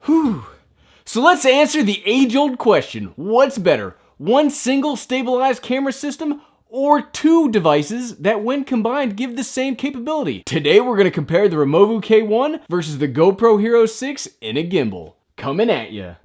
Whew. So let's answer the age-old question. What's better, one single stabilized camera system or two devices that when combined give the same capability? Today we're going to compare the Removu K1 versus the GoPro Hero 6 in a gimbal. Coming at ya.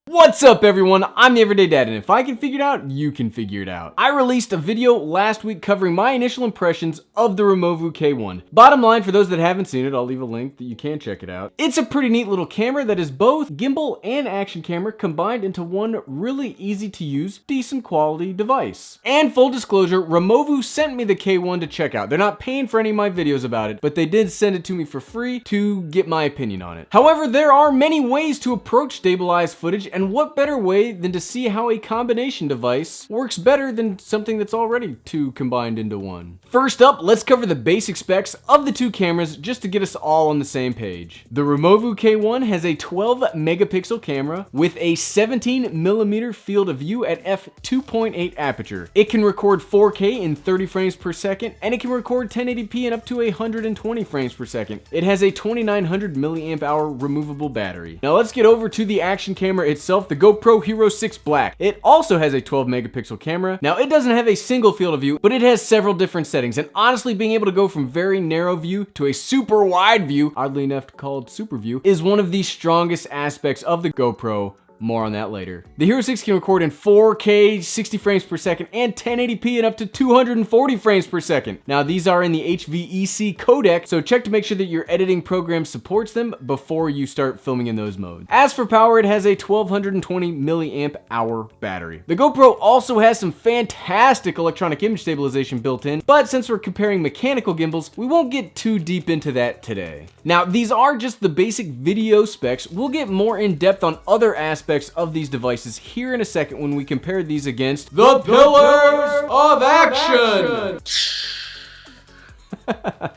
What's up everyone, I'm the Everyday Dad, and if I can figure it out, you can figure it out. I released a video last week covering my initial impressions of the Removu K1. Bottom line, for those that haven't seen it, I'll leave a link that you can check it out. It's a pretty neat little camera that is both gimbal and action camera combined into one really easy to use, decent quality device. And full disclosure, Removu sent me the K1 to check out. They're not paying for any of my videos about it, but they did send it to me for free to get my opinion on it. However, there are many ways to approach stabilized footage, and what better way than to see how a combination device works better than something that's already two combined into one. First up, let's cover the basic specs of the two cameras just to get us all on the same page. The Removu K1 has a 12 megapixel camera with a 17mm field of view at f2.8 aperture. It can record 4K in 30 frames per second, and it can record 1080p in up to 120 frames per second. It has a 2900 milliamp hour removable battery. Now let's get over to the action camera itself, the GoPro Hero 6 Black. It also has a 12 megapixel camera. Now it doesn't have a single field of view, but it has several different settings, and honestly being able to go from very narrow view to a super wide view, oddly enough called super view, is one of the strongest aspects of the GoPro. More on that later. The Hero 6 can record in 4K, 60 frames per second, and 1080p and up to 240 frames per second. Now these are in the HVEC codec, so check to make sure that your editing program supports them before you start filming in those modes. As for power, it has a 1220 milliamp hour battery. The GoPro also has some fantastic electronic image stabilization built in, but since we're comparing mechanical gimbals, we won't get too deep into that today. Now these are just the basic video specs. We'll get more in depth on other aspects of these devices here in a second when we compare these against the pillars of action.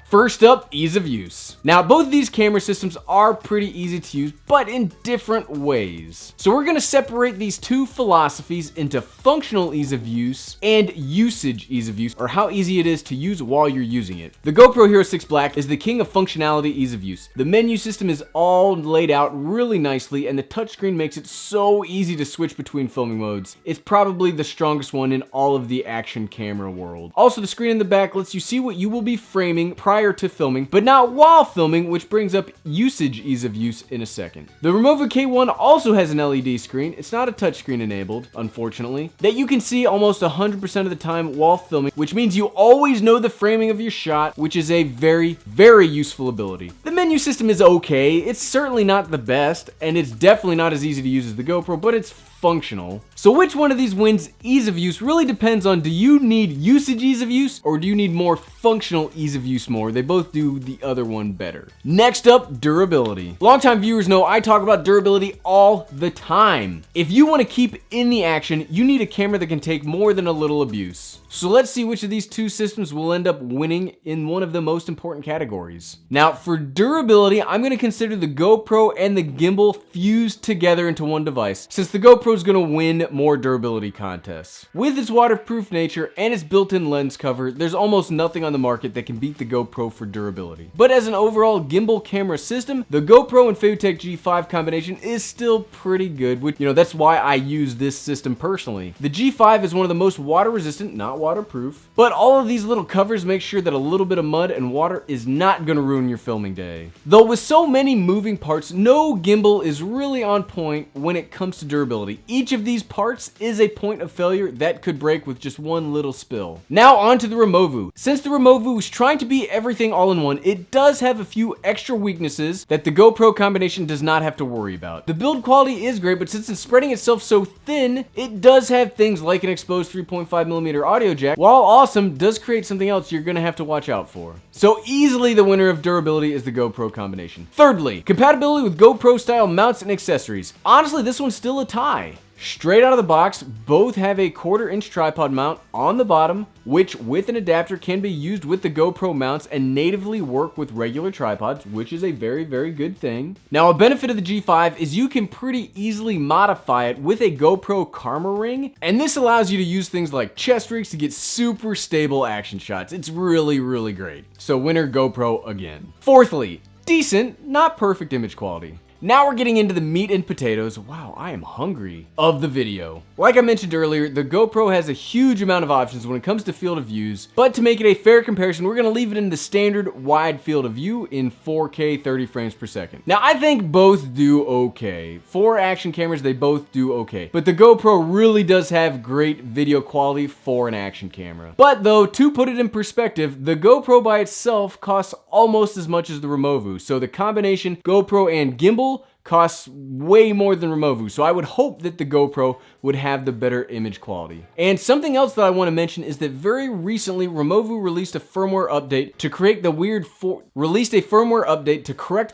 First up, ease of use. Now both of these camera systems are pretty easy to use, but in different ways. So we're going to separate these two philosophies into functional ease of use and usage ease of use, or how easy it is to use while you're using it. The GoPro Hero 6 Black is the king of functionality ease of use. The menu system is all laid out really nicely, and the touchscreen makes it so easy to switch between filming modes. It's probably the strongest one in all of the action camera world. Also, the screen in the back lets you see what you will be framing prior to filming, but not while filming, which brings up usage ease of use in a second. The Removu K1 also has an LED screen. It's not a touchscreen enabled, unfortunately, that you can see almost 100% of the time while filming, which means you always know the framing of your shot, which is a very, very useful ability. The menu system is okay. It's certainly not the best, and it's definitely not as easy to use as the GoPro, but it's functional. So which one of these wins ease of use really depends on, do you need usage ease of use or do you need more functional ease of use more? They both do the other one better. Next up, durability. Longtime viewers know I talk about durability all the time. If you want to keep in the action, you need a camera that can take more than a little abuse. So let's see which of these two systems will end up winning in one of the most important categories. Now for durability, I'm going to consider the GoPro and the gimbal fused together into one device, since the GoPro is going to win more durability contests. With its waterproof nature and its built-in lens cover, there's almost nothing on the market that can beat the GoPro for durability. But as an overall gimbal camera system, the GoPro and Removu G5 combination is still pretty good, which, that's why I use this system personally. The G5 is one of the most water resistant, not waterproof, but all of these little covers make sure that a little bit of mud and water is not going to ruin your filming day. Though with so many moving parts, no gimbal is really on point when it comes to durability. Each of these parts is a point of failure that could break with just one little spill. Now on to the Removu. Since the Removu is trying to be everything all in one, it does have a few extra weaknesses that the GoPro combination does not have to worry about. The build quality is great, but since it's spreading itself so thin, it does have things like an exposed 3.5mm audio jack. While awesome, does create something else you're gonna have to watch out for. So easily the winner of durability is the GoPro combination. Thirdly, compatibility with GoPro style mounts and accessories. Honestly, this one's still a tie. Straight out of the box, both have a 1/4-inch tripod mount on the bottom, which with an adapter can be used with the GoPro mounts and natively work with regular tripods, which is a very, very good thing. Now, a benefit of the G5 is you can pretty easily modify it with a GoPro Karma ring, and this allows you to use things like chest rigs to get super stable action shots. It's really, really great. So winner GoPro again. Fourthly, decent, not perfect image quality. Now we're getting into the meat and potatoes, wow, I am hungry, of the video. Like I mentioned earlier, the GoPro has a huge amount of options when it comes to field of views, but to make it a fair comparison, we're gonna leave it in the standard wide field of view in 4K 30 frames per second. Now I think both do okay. For action cameras, they both do okay, but the GoPro really does have great video quality for an action camera. But though, to put it in perspective, the GoPro by itself costs almost as much as the Removu, so the combination GoPro and gimbal costs way more than Removu, so I would hope that the GoPro would have the better image quality. And something else that I want to mention is that very recently Removu released a firmware update to correct the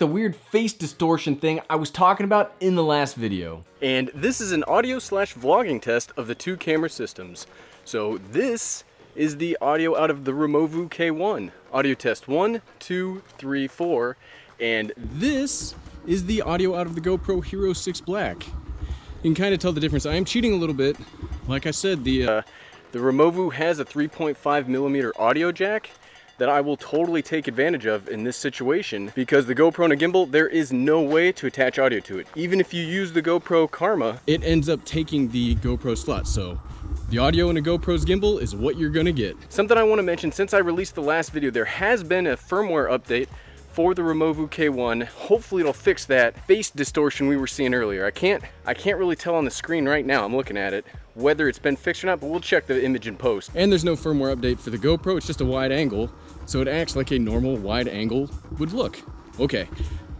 weird face distortion thing I was talking about in the last video. And this is an audio/vlogging test of the two camera systems. So this is the audio out of the Removu K1. Audio test 1, 2, 3, 4, and this is the audio out of the GoPro Hero 6 Black. You can kind of tell the difference. I am cheating a little bit. Like I said, the Removu has a 3.5mm audio jack that I will totally take advantage of in this situation, because the GoPro and a gimbal, there is no way to attach audio to it. Even if you use the GoPro Karma, it ends up taking the GoPro slot. So the audio in a GoPro's gimbal is what you're gonna get. Something I want to mention, since I released the last video, there has been a firmware update for the Removu K1. Hopefully it'll fix that face distortion we were seeing earlier. I can't really tell on the screen right now, I'm looking at it, whether it's been fixed or not, but we'll check the image in post. And there's no firmware update for the GoPro, it's just a wide angle, so it acts like a normal wide angle would look. Okay,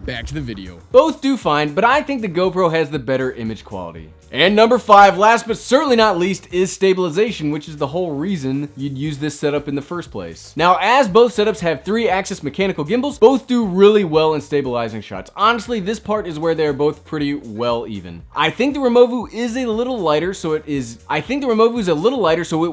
back to the video. Both do fine, but I think the GoPro has the better image quality. And number 5, last but certainly not least, is stabilization, which is the whole reason you'd use this setup in the first place. Now, as both setups have 3-axis mechanical gimbals, both do really well in stabilizing shots. Honestly, this part is where they're both pretty well even. I think the Removu is a little lighter, so it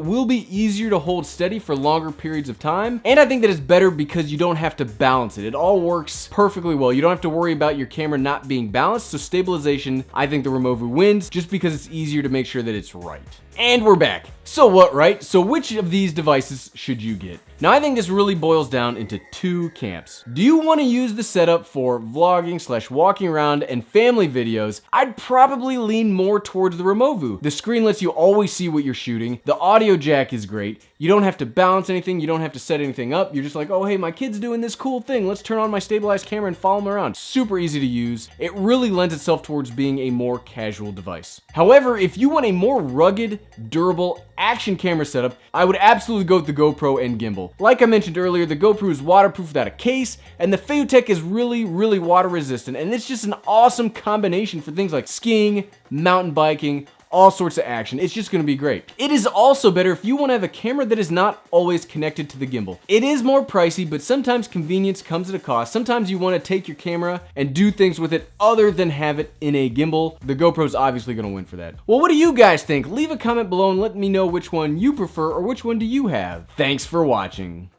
will be easier to hold steady for longer periods of time. And I think that it's better because you don't have to balance it. It all works perfectly well. You don't have to worry about your camera not being balanced, so stabilization, I think the Removu wins, just because it's easier to make sure that it's right. And we're back. So what, right? So which of these devices should you get? Now I think this really boils down into two camps. Do you want to use the setup for vlogging / walking around and family videos? I'd probably lean more towards the Removu. The screen lets you always see what you're shooting. The audio jack is great. You don't have to balance anything. You don't have to set anything up. You're just like, oh hey, my kid's doing this cool thing. Let's turn on my stabilized camera and follow him around. Super easy to use. It really lends itself towards being a more casual device. However, if you want a more rugged, durable action camera setup, I would absolutely go with the GoPro and gimbal. Like I mentioned earlier, the GoPro is waterproof without a case, and the Fayutech is really water resistant, and it's just an awesome combination for things like skiing, mountain biking, all sorts of action. It's just gonna be great. It is also better if you wanna have a camera that is not always connected to the gimbal. It is more pricey, but sometimes convenience comes at a cost. Sometimes you wanna take your camera and do things with it other than have it in a gimbal. The GoPro's obviously gonna win for that. Well, what do you guys think? Leave a comment below and let me know which one you prefer or which one do you have. Thanks for watching.